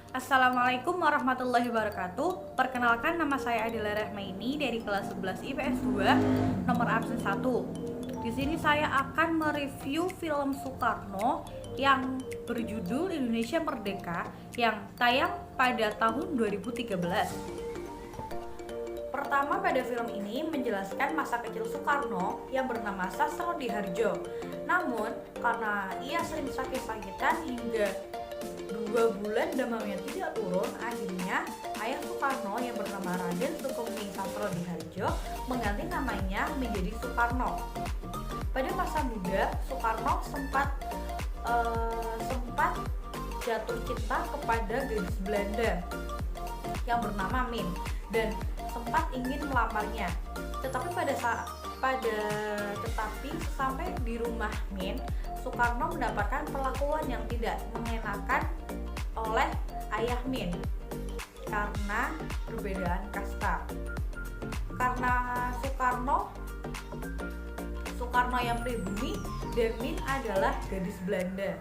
Assalamualaikum warahmatullahi wabarakatuh. Perkenalkan, nama saya Adila Rahmaini dari kelas 11 IPS 2, nomor absen 1. Di sini saya akan mereview film Soekarno yang berjudul Indonesia Merdeka yang tayang pada tahun 2013. Pertama, pada film ini menjelaskan masa kecil Soekarno yang bernama Sastrodihardjo. Namun, karena ia sering sakit-sakitan hingga 2 bulan demamnya tidak turun, akhirnya ayah Soekarno yang bernama Raden Sukumning Sastrodihardjo mengganti namanya menjadi Soekarno. Pada masa muda, Soekarno sempat jatuh cinta kepada gadis Belanda yang bernama Min dan sempat ingin melamarnya. Tetapi sampai di rumah Min, Soekarno mendapatkan perlakuan yang tidak mengenakan oleh ayah Min karena perbedaan kasta. Karena Soekarno yang pribumi dan Min adalah gadis Belanda.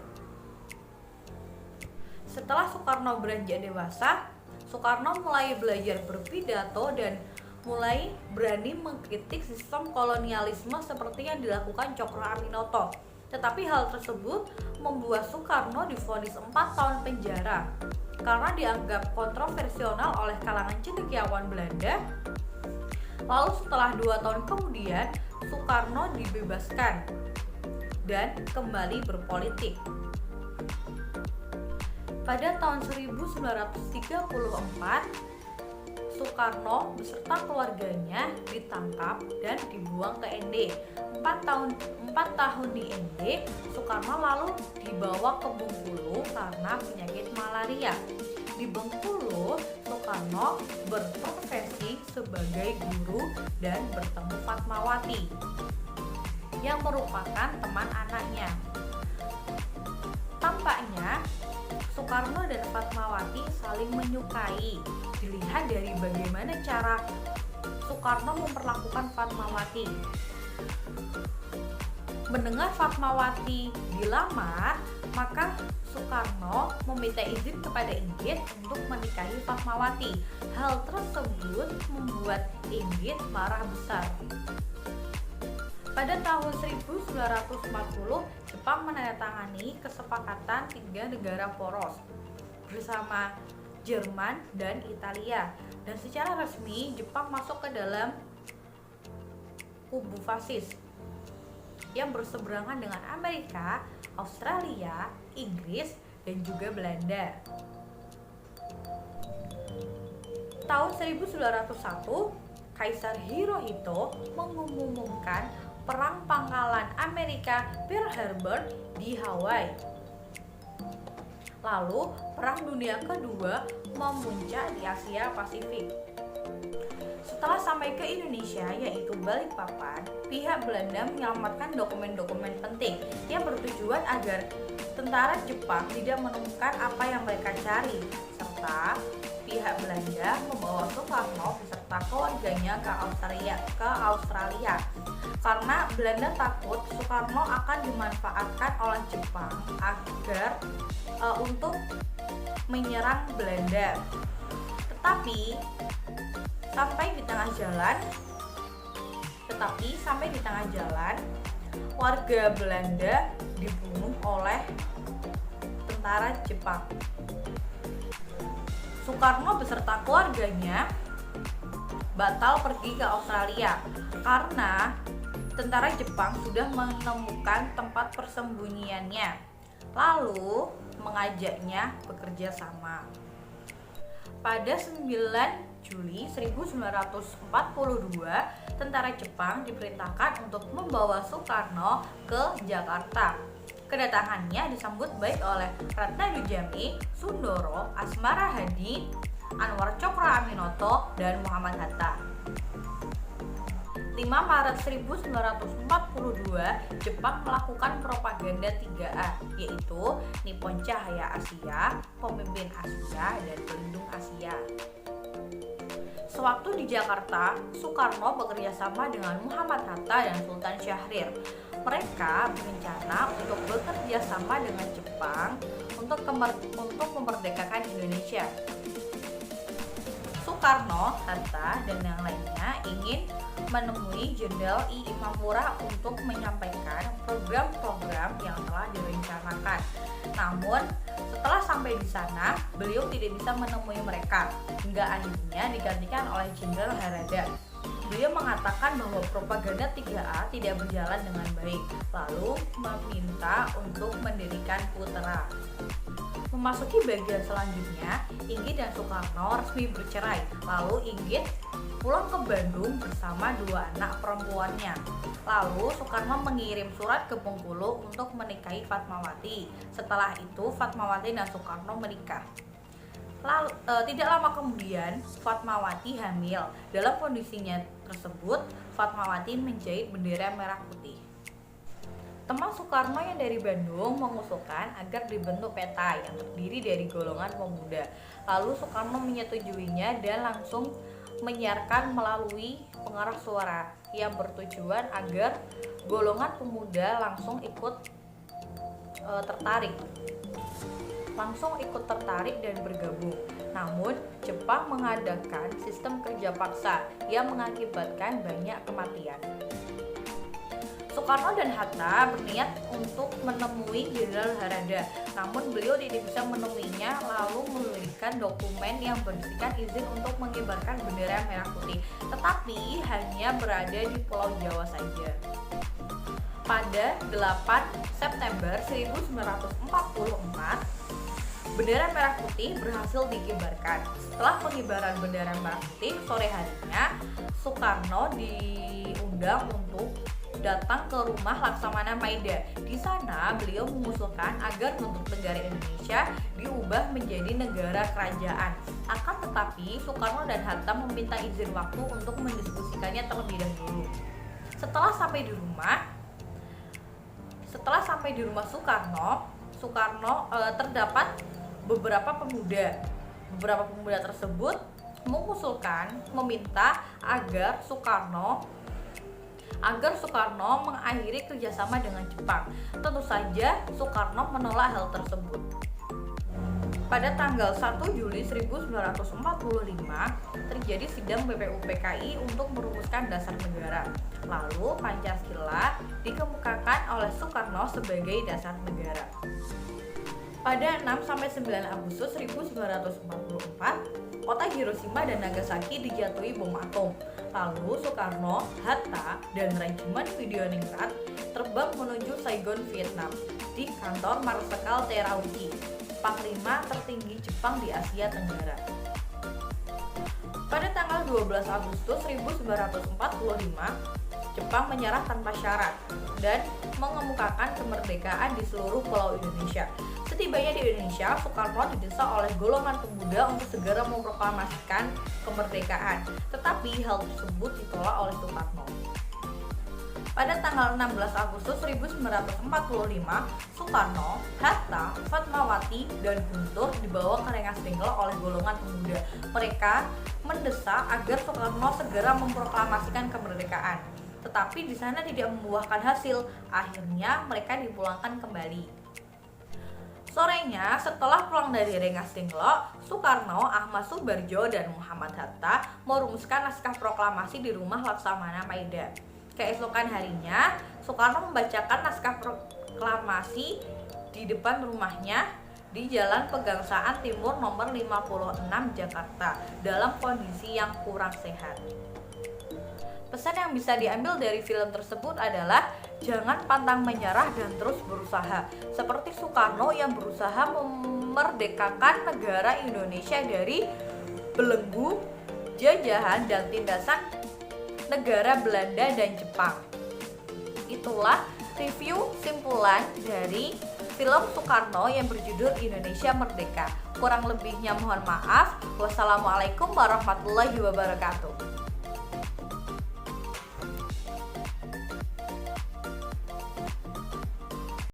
Setelah Soekarno beranjak dewasa, Soekarno mulai belajar berpidato dan mulai berani mengkritik sistem kolonialisme seperti yang dilakukan Cokro Aminoto. Tetapi hal tersebut membuat Soekarno divonis 4 tahun penjara karena dianggap kontroversial oleh kalangan cendekiawan Belanda. Lalu setelah 2 tahun kemudian, Soekarno dibebaskan dan kembali berpolitik. Pada tahun 1934, Soekarno beserta keluarganya ditangkap dan dibuang ke ND. 4 tahun di ND, Soekarno lalu dibawa ke Bengkulu karena penyakit malaria. Di Bengkulu, Soekarno berprofesi sebagai guru dan bertemu Fatmawati yang merupakan teman anaknya. Tampaknya Soekarno dan Fatmawati saling menyukai. Dilihat dari bagaimana cara Soekarno memperlakukan Fatmawati. Mendengar Fatmawati dilamar, maka Soekarno meminta izin kepada Inggit untuk menikahi Fatmawati. Hal tersebut membuat Inggit marah besar. Pada tahun 1940, Jepang menandatangani kesepakatan 3 negara poros bersama Jerman dan Italia, dan secara resmi Jepang masuk ke dalam kubu fasis yang berseberangan dengan Amerika, Australia, Inggris, dan juga Belanda. Tahun 1901, Kaisar Hirohito mengumumkan Perang Pangkalan Amerika Pearl Harbor di Hawaii. Lalu, Perang Dunia Kedua memuncak di Asia Pasifik. Setelah sampai ke Indonesia, yaitu Balikpapan, pihak Belanda menyelamatkan dokumen-dokumen penting yang bertujuan agar tentara Jepang tidak menemukan apa yang mereka cari, serta pihak Belanda membawa Soekarno beserta keluarganya ke Australia karena Belanda takut Soekarno akan dimanfaatkan oleh Jepang untuk menyerang Belanda. Tetapi sampai di tengah jalan, warga Belanda dibunuh oleh tentara Jepang. Soekarno beserta keluarganya batal pergi ke Australia karena tentara Jepang sudah menemukan tempat persembunyiannya, lalu mengajaknya bekerja sama. Pada 9 Juli 1942, tentara Jepang diperintahkan untuk membawa Soekarno ke Jakarta. Kedatangannya disambut baik oleh Ratna Dujami, Sundoro, Asmara Hadi, Anwar Cokro Aminoto, dan Muhammad Hatta. 5 Maret 1942, Jepang melakukan propaganda 3A, yaitu Nippon Cahaya Asia, Pemimpin Asia, dan Pelindung Asia. Sewaktu di Jakarta, Soekarno bekerja sama dengan Muhammad Hatta dan Sultan Syahrir. Mereka berencana untuk bekerja sama dengan Jepang untuk memerdekakan Indonesia. Soekarno, Hatta, dan yang lainnya ingin menemui Jenderal I. Imamura untuk menyampaikan program-program yang telah direncanakan. Namun, setelah sampai di sana, beliau tidak bisa menemui mereka, hingga akhirnya digantikan oleh Jenderal Harada. Beliau mengatakan bahwa propaganda 3A tidak berjalan dengan baik, lalu meminta untuk mendirikan Putra. Memasuki bagian selanjutnya, Inggit dan Soekarno resmi bercerai. Lalu Inggit pulang ke Bandung bersama 2 anak perempuannya. Lalu Soekarno mengirim surat ke Bengkulu untuk menikahi Fatmawati. Setelah itu Fatmawati dan Soekarno menikah. Lalu, tidak lama kemudian Fatmawati hamil. Dalam kondisinya tersebut, Fatmawati menjahit bendera merah putih. Teman Soekarno yang dari Bandung mengusulkan agar dibentuk peta yang terdiri dari golongan pemuda. Lalu Soekarno menyetujuinya dan langsung menyiarkan melalui pengeras suara yang bertujuan agar golongan pemuda langsung ikut tertarik dan bergabung. Namun, Jepang mengadakan sistem kerja paksa yang mengakibatkan banyak kematian. Soekarno dan Hatta berniat untuk menemui Jenderal Harada, namun beliau tidak bisa menemuinya, lalu memberikan dokumen yang berisikan izin untuk mengibarkan bendera merah putih, tetapi hanya berada di Pulau Jawa saja. Pada 8 September 1944, bendera merah putih berhasil dikibarkan. Setelah pengibaran bendera merah putih, sore harinya Soekarno diundang untuk datang ke rumah Laksamana Maida. Di sana beliau mengusulkan agar bentuk negara Indonesia diubah menjadi negara kerajaan. Akan tetapi Soekarno dan Hatta meminta izin waktu untuk mendiskusikannya terlebih dahulu. Setelah sampai di rumah Soekarno terdapat beberapa pemuda. Beberapa pemuda tersebut meminta agar Soekarno mengakhiri kerjasama dengan Jepang. Tentu saja Soekarno menolak hal tersebut. Pada tanggal 1 Juli 1945 terjadi sidang BPUPKI untuk merumuskan dasar negara. Lalu Pancasila dikemukakan oleh Soekarno sebagai dasar negara. Pada 6-9 Agustus 1944, kota Hiroshima dan Nagasaki dijatuhi bom atom. Lalu Soekarno, Hatta, dan Regimen Videoningrat terbang menuju Saigon, Vietnam di kantor Marsekal Terauchi, panglima tertinggi Jepang di Asia Tenggara. Pada tanggal 12 Agustus 1945, Jepang menyerah tanpa syarat dan mengemukakan kemerdekaan di seluruh pulau Indonesia. Setibanya di Indonesia, Soekarno didesak oleh golongan pemuda untuk segera memproklamasikan kemerdekaan, tetapi hal tersebut ditolak oleh Soekarno. Pada tanggal 16 Agustus 1945, Soekarno, Hatta, Fatmawati, dan Guntur dibawa ke Rengas Dengklok oleh golongan pemuda. Mereka mendesak agar Soekarno segera memproklamasikan kemerdekaan, tetapi di sana tidak membuahkan hasil. Akhirnya mereka dipulangkan kembali. Sorenya, setelah pulang dari Rengas Dengklok, Soekarno, Ahmad Subarjo, dan Muhammad Hatta merumuskan naskah proklamasi di rumah Laksamana Maida. Keesokan harinya, Soekarno membacakan naskah proklamasi di depan rumahnya di Jalan Pegangsaan Timur nomor 56 Jakarta dalam kondisi yang kurang sehat. Pesan yang bisa diambil dari film tersebut adalah jangan pantang menyerah dan terus berusaha. Seperti Soekarno yang berusaha memerdekakan negara Indonesia dari belenggu jajahan dan tindasan negara Belanda dan Jepang. Itulah review simpulan dari film Soekarno yang berjudul Indonesia Merdeka. Kurang lebihnya mohon maaf. Wassalamualaikum warahmatullahi wabarakatuh.